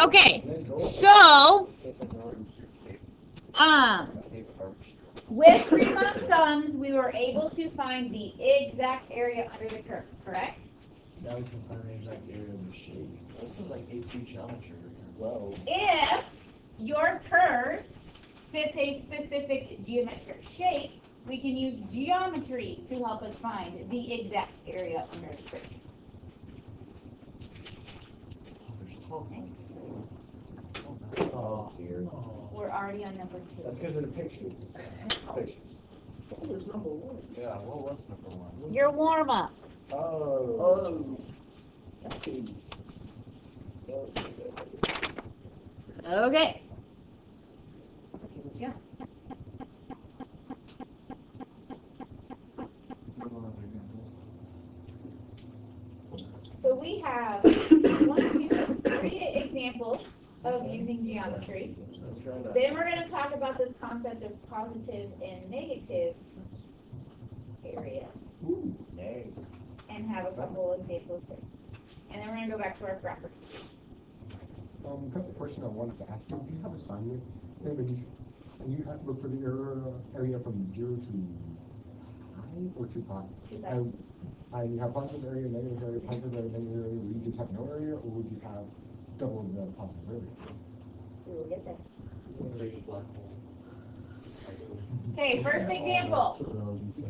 Okay, so, with riemann sums, we were able to find the exact area under the curve, correct? Now we can find the exact area of the shape. This is like AP geometry. Well, If your curve fits a specific geometric shape, we can use geometry to help us find the exact area under the curve. there's 12 things. Oh, dear. We're already on number That's 2. because of the pictures. Pictures. There's number 1. Yeah, what was number 1? Your warm-up. Oh. Okay. Yeah. So we have 1, 2, 3 examples of using geometry. Then we're going to talk about this concept of positive and negative area and have a couple examples there. And then we're going to go back to our graphic. Got the question I wanted to ask you. If you have assignment, and you have to look for the area from 0 to pi or 2 pi. 2 pi. And you have positive area, negative area, positive area, negative area. Would you just have no area, or would you have double the positive area? We will get there. Okay, first example.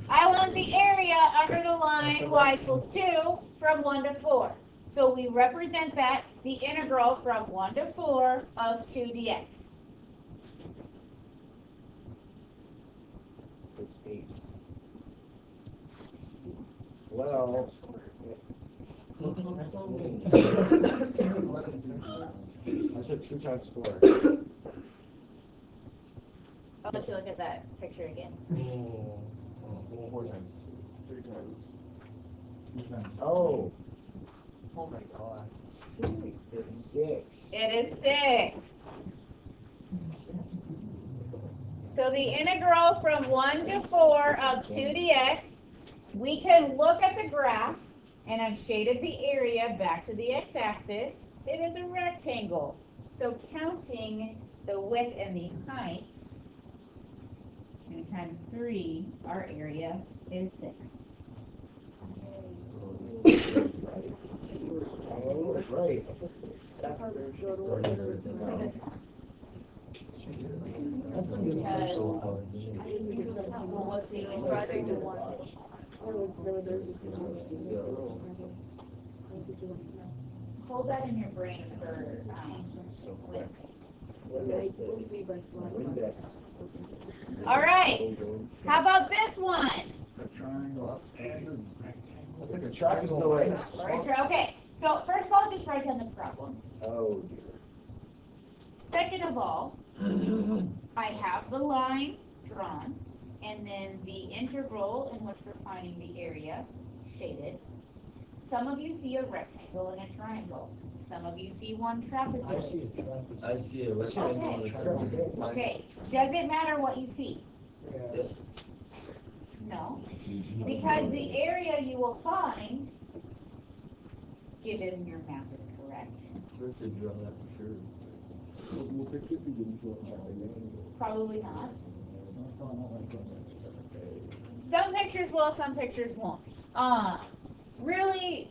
I want the area under the line y equals 2 from 1 to 4. So we represent that the integral from 1 to 4 of 2 dx. It's 8. Well, I said 2 times 4. I'll let you look at that picture again. 4 times 2. 3 times. 2 times. Oh. Oh my god. It's 6. It is 6. So the integral from 1 to 4 of 2 dx, we can look at the graph, and I've shaded the area back to the x-axis. It is a rectangle. So counting the width and the height, 2 times 3, our area is 6. Oh, right. Well, let's see. Hold that in your brain for Wednesday. All right. How about this one? Triangle. It's a triangle. Okay. So first of all, just write down the problem. Oh, dear. Second of all, I have the line drawn, and then the integral in which we're finding the area shaded. Some of you see a rectangle and a triangle. Some of you see one trapezoid. I see a trapezoid. I see a rectangle. Okay. Does it matter what you see? Yes. No. Because the area you will find, given your math is correct, First to draw that for sure. probably not. Some pictures will, some pictures won't. Really,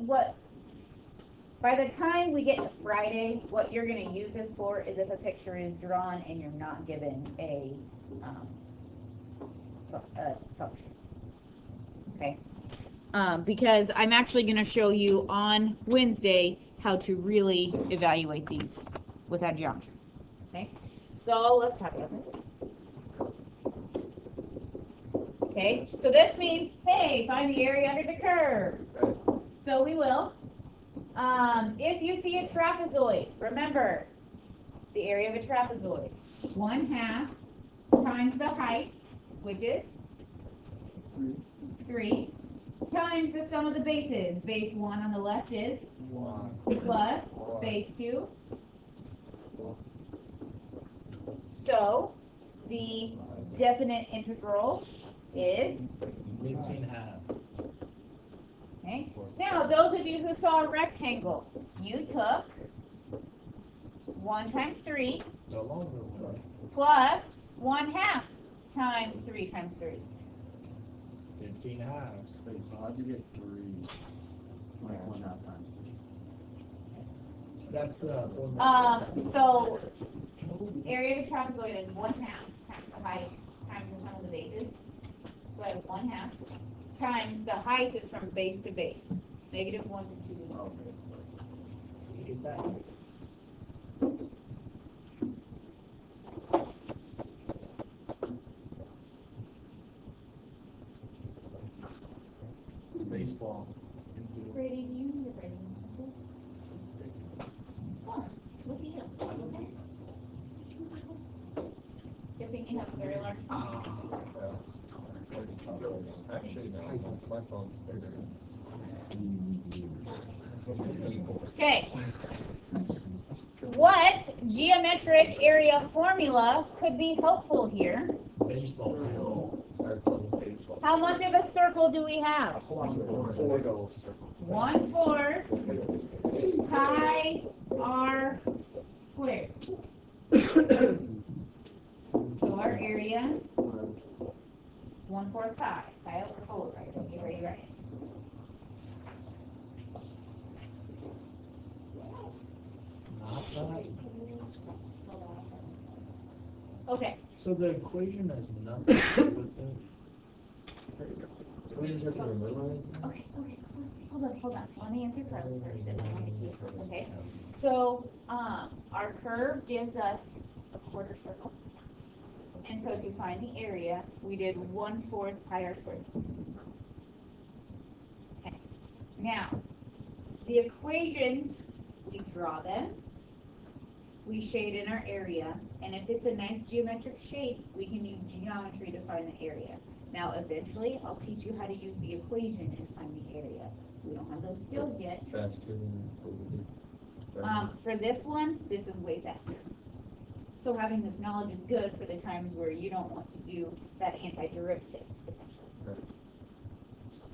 by the time we get to Friday, what you're going to use this for is if a picture is drawn and you're not given a function. Okay? Because I'm actually going to show you on Wednesday how to really evaluate these without geometry. Okay? So let's talk about this. Okay, so this means, hey, find the area under the curve. So we will. If you see a trapezoid, remember the area of a trapezoid. 1/2 times the height, which is 3, times the sum of the bases. Base 1 on the left is 1 plus base 2. So the definite integral is 18/2. okay. Now, those of you who saw a rectangle, you took 1/2 1 times 3 The longer one. plus 1/2 times 3 times 3. 15 halves. Wait, so how'd you get 3? Like 1/2 times 3. That's, So area of a trapezoid is 1/2 times the height times the sum of the bases. So I have 1/2 times the height is from base to base. -1 to 2 is Oh, Is that? It's baseball. Brady, do you need a Brady? Oh, look at you. Okay. Good thing you have a very large phone. Actually, no, my phone's bigger. Okay. What geometric area formula could be helpful here? Baseball. Our phone baseball. How much of a circle do we have? 1/4 pi r squared. So our area, 1/4 pi. Pi over 4, right? Okay, right. Okay. So the equation has nothing to do with it. So we just have to remember it? Okay. Hold on. Let me answer Carlos first, and then I'll get to you. Okay. So, our curve gives us a quarter circle. And so to find the area, we did 1/4 pi r squared. Okay. Now, the equations, we draw them, we shade in our area, and if it's a nice geometric shape, we can use geometry to find the area. Now, eventually, I'll teach you how to use the equation and find the area. We don't have those skills yet. Faster than what we did. For this one, this is way faster. So having this knowledge is good for the times where you don't want to do that antiderivative, essentially.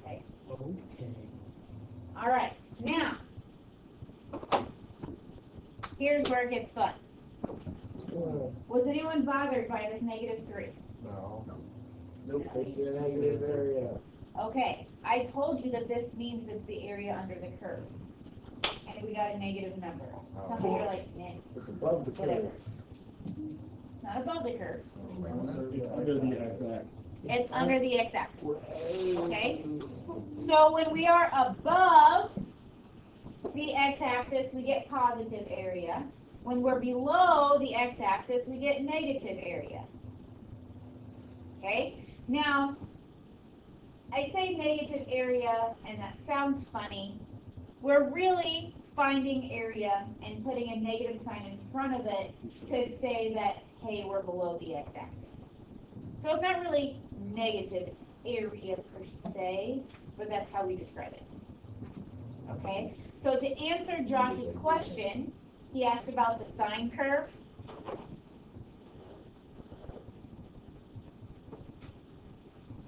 Okay. Okay. All right. Now, here's where it gets fun. Was anyone bothered by this -3? No. Nope, it's a negative area. Okay. I told you that this means it's the area under the curve. And we got a negative number. Some people are like, eh, It's above the whatever. curve. Not above the curve. It's under the x-axis. It's under the x-axis. Okay? So when we are above the x-axis, we get positive area. When we're below the x-axis, we get negative area. Okay? Now, I say negative area, and that sounds funny. We're really finding area and putting a negative sign in front of it to say that, hey, we're below the x-axis. So it's not really negative area per se, but that's how we describe it. Okay? So to answer Josh's question, he asked about the sine curve.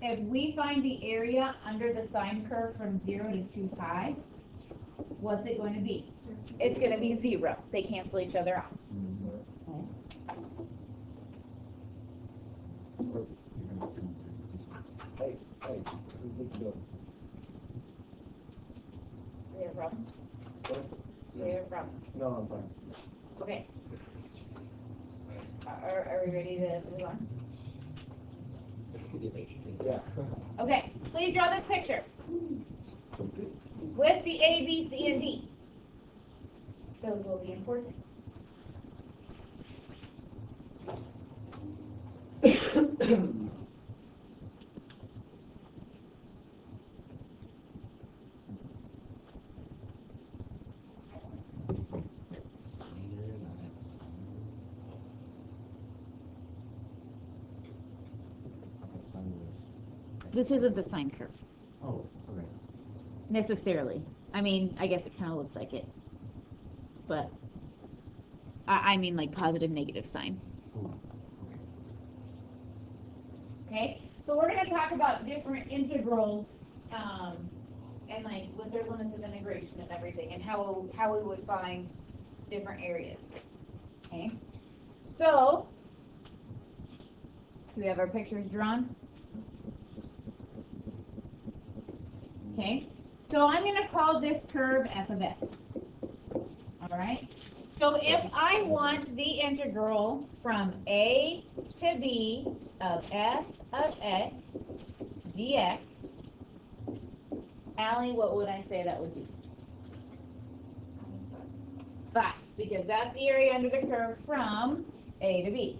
If we find the area under the sine curve from 0 to 2 pi, what's it going to be? It's going to be 0. They cancel each other out. Hey, good job. Do you have a problem? Do you have a problem? No, I'm fine. Okay. Are we ready to move on? Yeah. Okay, please draw this picture with the A, B, C, and D. Those will be important. This isn't the sine curve, Oh, okay. necessarily. I mean, I guess it kind of looks like it. But, I mean like positive, negative sign. Oh, Okay? So we're going to talk about different integrals, and like with their limits of integration and everything, and how we would find different areas. Okay, so, do we have our pictures drawn? Okay, so I'm gonna call this curve f of x. Alright, so if I want the integral from a to b of f of x dx, Allie, what would I say that would be? 5, because that's the area under the curve from a to b.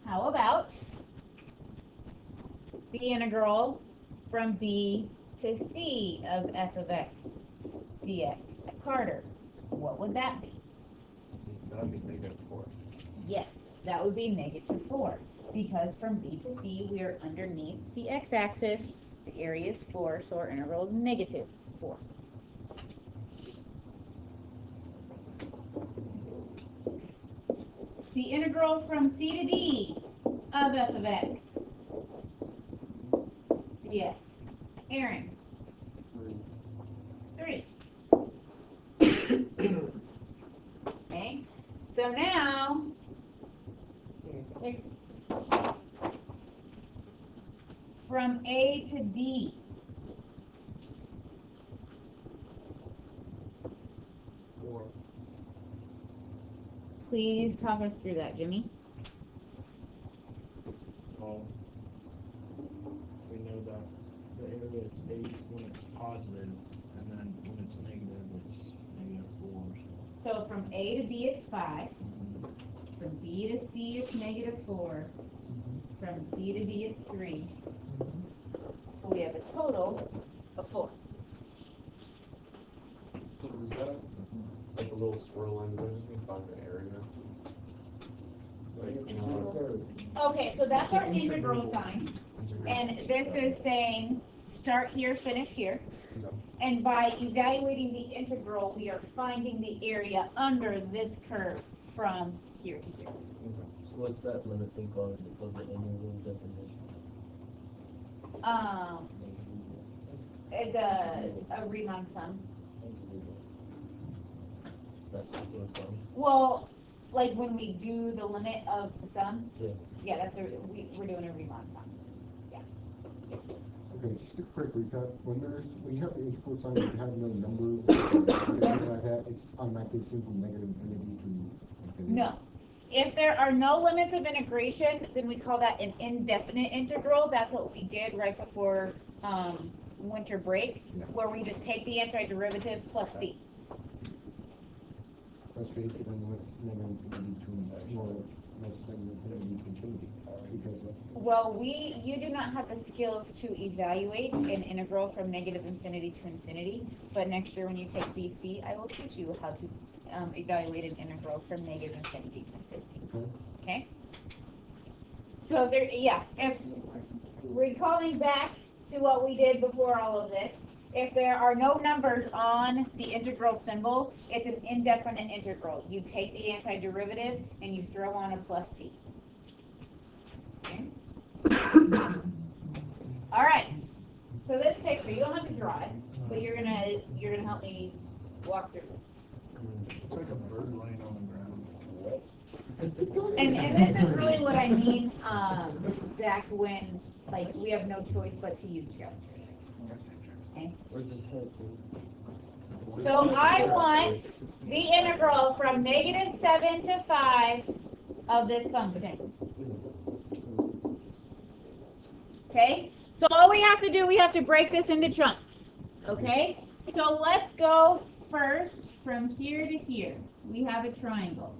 How about the integral from b to c of f of x dx? Carter, what would that be? That'd be -4. Yes, that would be -4, because from b to c we are underneath the x-axis, the area is 4, so our integral is -4. The integral from c to d of f of x dx. Aaron? 3. Okay, so now, here's the picture. From A to D. Please talk us through that, Jimmy. Well, we know that the area is 8 when it's positive, and then when it's negative, it's -4. So from A to B, it's 5. From B to C, it's -4. From C to D, it's 3. So we have a total of 4. So is that like a little swirl line? Is that just gonna find the area? Like, you know, Okay, so that's our integral sign. integral. And this is saying start here, finish here. Yep. And by evaluating the integral, we are finding the area under this curve from here to here. So what's that limit thing called? Is it called the integral definition? It's a Riemann sum. That's what it's called. Well, like when we do the limit of the sum, Yeah. yeah, that's we're doing a Riemann sum. Yeah. Yes. Okay, just a quick recap. When you have the integral sign, you have no numbers, anything like that, it's automatically assumed from -infinity to infinity. No. If there are no limits of integration, then we call that an indefinite integral. That's what we did right before winter break, Yeah. where we just take the antiderivative plus c. That's basically what's -infinity to more less than infinity to infinity. Because Well, you do not have the skills to evaluate an integral from -infinity to infinity, but next year when you take BC, I will teach you how to evaluate an integral from -infinity to infinity. Okay? So if recalling back to what we did before all of this, if there are no numbers on the integral symbol, it's an indefinite integral. You take the antiderivative and you throw on a plus c. Okay? All right. So this picture, you don't have to draw it, but you're gonna help me walk through this. It's like a bird laying on the ground. And this is really what I mean, Zach, when like we have no choice but to use geometry. Okay. Where's his head, dude? So I want the integral from -7 to 5 of this function. Okay? So all we have to do, we have to break this into chunks. Okay? So let's go first from here to here. We have a triangle.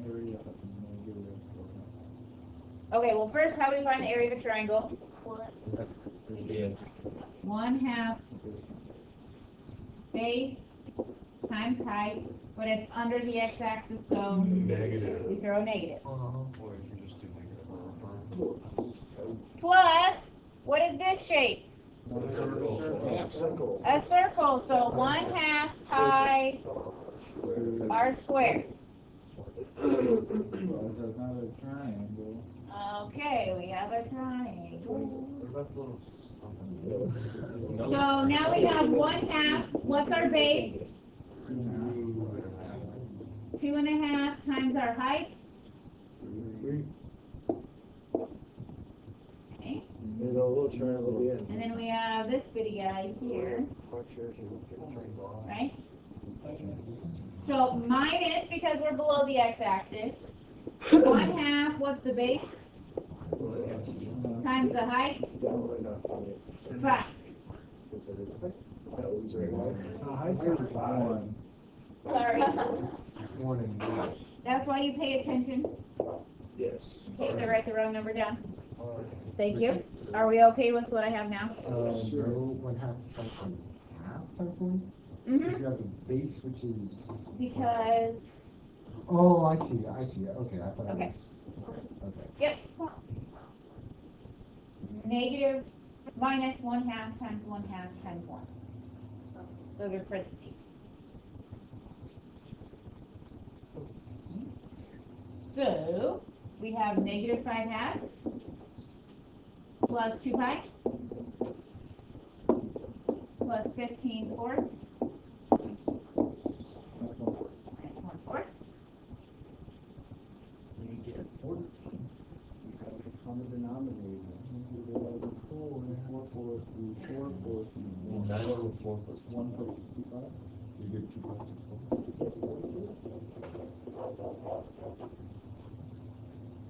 Area of negative. Okay, well first how do we find the area of a triangle? Yeah. 1/2 base times height, but it's under the x-axis, so Negative. we throw a negative. Or if you just do negative. Plus, what is this shape? Circle. A circle, so 1/2 pi r squared. It's not a triangle. Okay, we have a triangle. What about the little So now we have 1/2. What's our base? 2.5 times our height. Okay. There's a little triangle at the end. And then we have this bitty guy here, right? So minus, because we're below the x-axis, 1/2, what's the base? Times the height? 5. Height's over 1. Sorry. One and That's why you pay attention, Yes. in case I write the wrong number down. Thank you. Are we okay with what I have now? no, 1/2 times 1/2 times 1? Mm-hmm. Because you have the base, which is, Because, oh, I see, okay, I thought it Okay. was, okay. yep. Negative minus 1/2 times 1/2 times 1. Those are parentheses. So, we have negative 5/2 plus 2 pi plus 15/4 minus 1/4. You get 14. You have a common denominator. You divide by 4, 4/4 through 4/4 through 9 over 4 plus 1 plus 2. You get 2 points.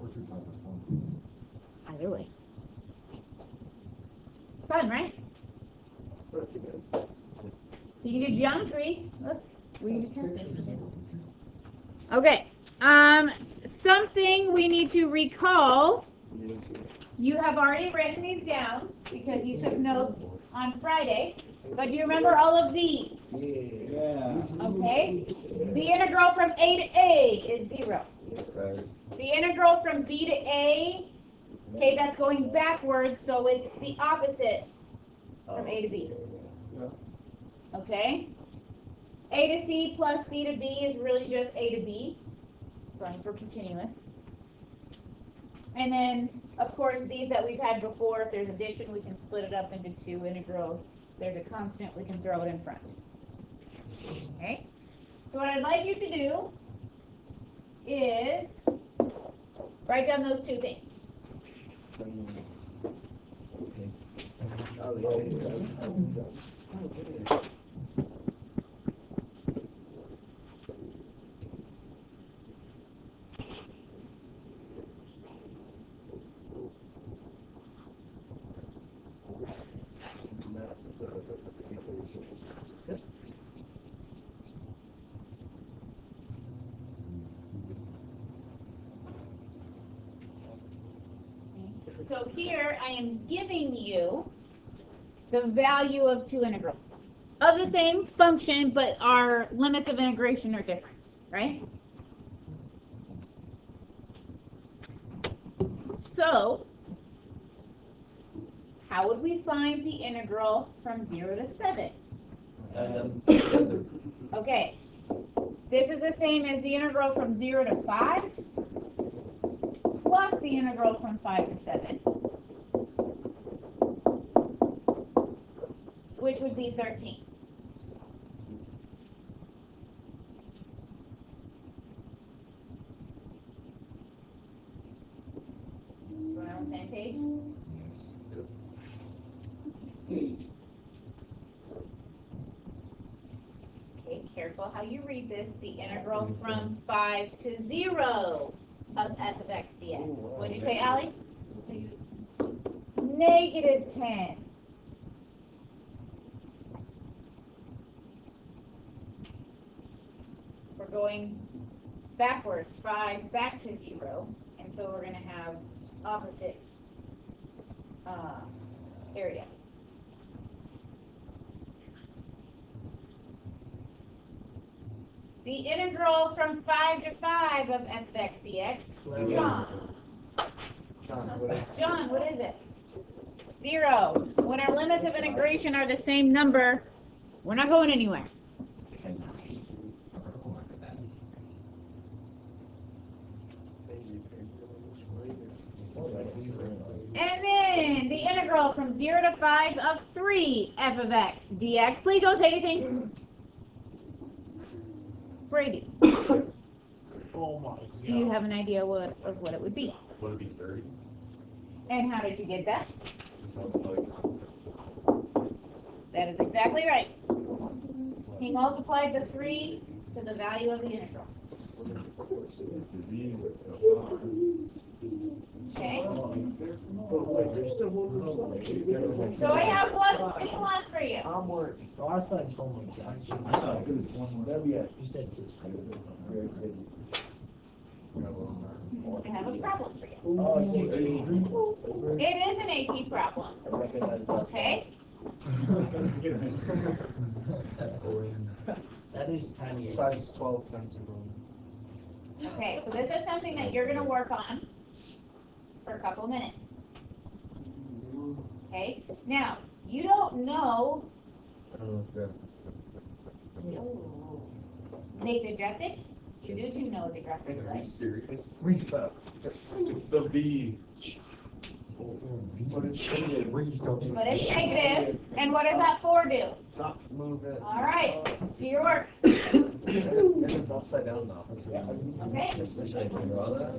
Or 2 times 1. Either way. Fun, right? So you can do geometry. Look, we use this. Okay. Something we need to recall. You have already written these down because you took notes on Friday. But do you remember all of these? Yeah. Okay. The integral from A to A is 0. The integral from B to A, okay, that's going backwards, so it's the opposite from A to B. Okay? A to C plus C to B is really just A to B, as long as we're continuous. And then, of course, these that we've had before, if there's addition, we can split it up into 2 integrals. If there's a constant, we can throw it in front. Okay? So what I'd like you to do is write down those 2 things. So here I am giving you the value of 2 integrals of the same function, but our limits of integration are different, right? So, how would we find the integral from 0 to 7? Okay, this is the same as the integral from 0 to 5 plus the integral from 5 to 7, which would be 13. We're on the same page? Okay, careful how you read this. The integral from 5 to 0 of f of x dx. What did you say, Allie? Negative 10. We're going backwards, 5 back to 0, and so we're going to have opposite area. The integral from 5 to 5 of f of x dx. John, what is it? 0. When our limits of integration are the same number, we're not going anywhere. And then given the integral from 0 to 5 of 3 f of x dx. Please don't say anything. Brady, Oh my do you god. have an idea of what it would be? Would it be 30? And how did you get that? Sounds like That is exactly right. He multiplied the 3 to the value of the integral. this is easy. Okay? But wait, there's still one more. So I have one thing left for you. I'm working. The last side's homework. Yeah. You said two. I have a problem for you. Oh, I see. It is an AP problem. I recognize that. Okay? That is tiny. Size 12 times a room. Okay, so this is something that you're gonna work on for a couple minutes. Okay? Now, you don't know Nathan Jessic. You do too know what the graphic is Are you like. serious? It's the V. But it's negative. But it's negative, and what does that 4 do? Stop, move it. All right, do your work. And it's upside down now. Okay? Should I draw that?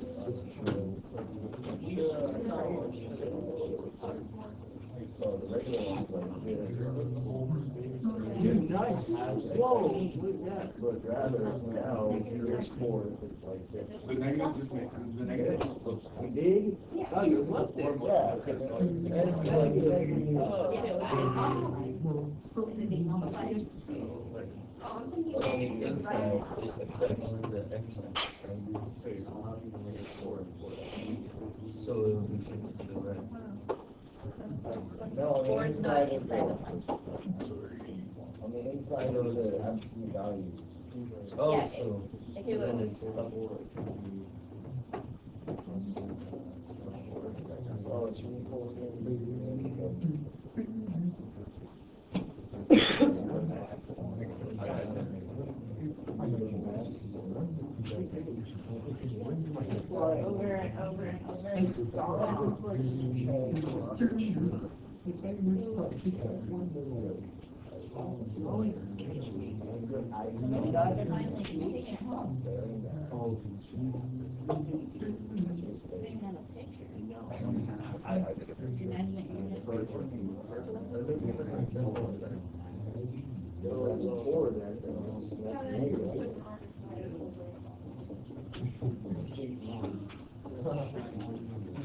So the regular one's like this. Dude, nice. Whoa, what is that? But rather now, if you're scored, it's like this. The negative is the negative is flips. We did? Oh, you left it. Yeah. because it's like- If it would be being multiplied. But on the inside, it affects the x-axis. So it will be to the right. No, on the inside of the, on the inside of the absolute values. Oh, Yeah, so if it then would- it's up or it can be. Oh, it's equal Over and over and over. You guys are finally taking it home. Bring them a picture. Imagine that you're just-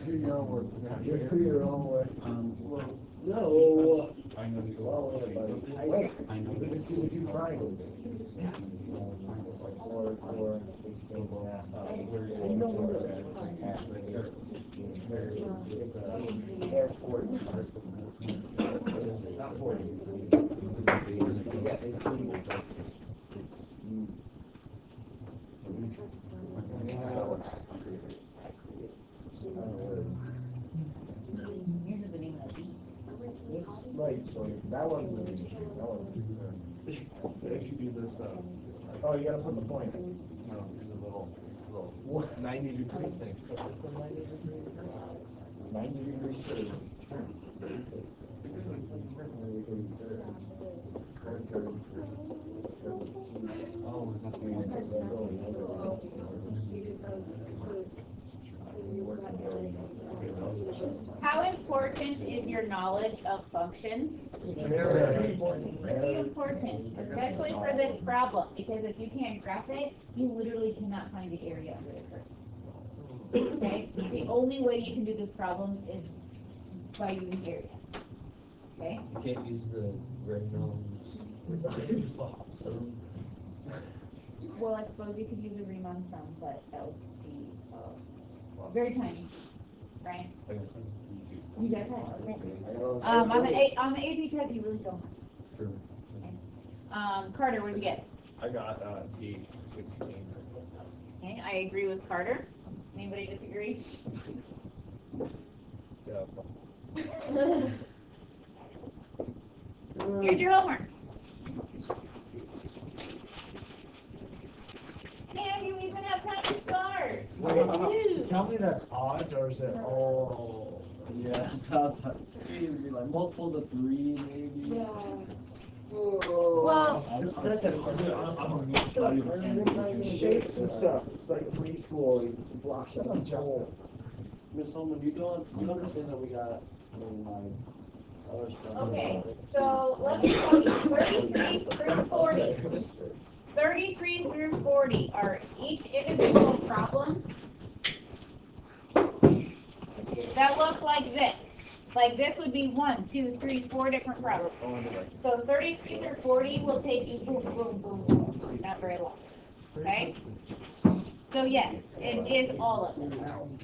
Do your own work. Do your own work. No. I know the Well, buddy. Wait, I know you can see the two triangles. 4, 4, 16, They're 40. Not 40. Yeah, it's Yours isn't even a B. It's right, so that one's the that one's But if you do this, Oh, you gotta put the point. no, there's a little What? 90-degree thing. So It's a 90-degree. 90-degree curve. oh, is that the How important is your knowledge of functions? Very important. Pretty important, especially for this problem, because if you can't graph it, you literally cannot find the area under the curve. Okay? The only way you can do this problem is by using area. Okay? You can't use the Reynolds. Well, I suppose you could use a Riemann sum, but that would be very tiny, right? You guys have it. On the AP test, you really don't. Carter, what did you get? I got 8-16. Okay, I agree with Carter. Anybody disagree? Yeah, that's fine. Here's your homework. And you even have time to start. Tell me that's odd, or is it all? Yeah, that's how I was like, it'd be like multiples of 3 maybe. Well, Shapes and stuff, it's like preschool, and blocks it up. Miss Holman, you understand that we got, I mean, my other son. okay, so let me tell you, 33 through 40. 33 through 40 are each individual problems that look like this. Like this would be 1, 2, 3, 4 different problems. So 33 through 40 will take you boom, boom, boom, boom. Not very long. Okay? So yes, it is all of them.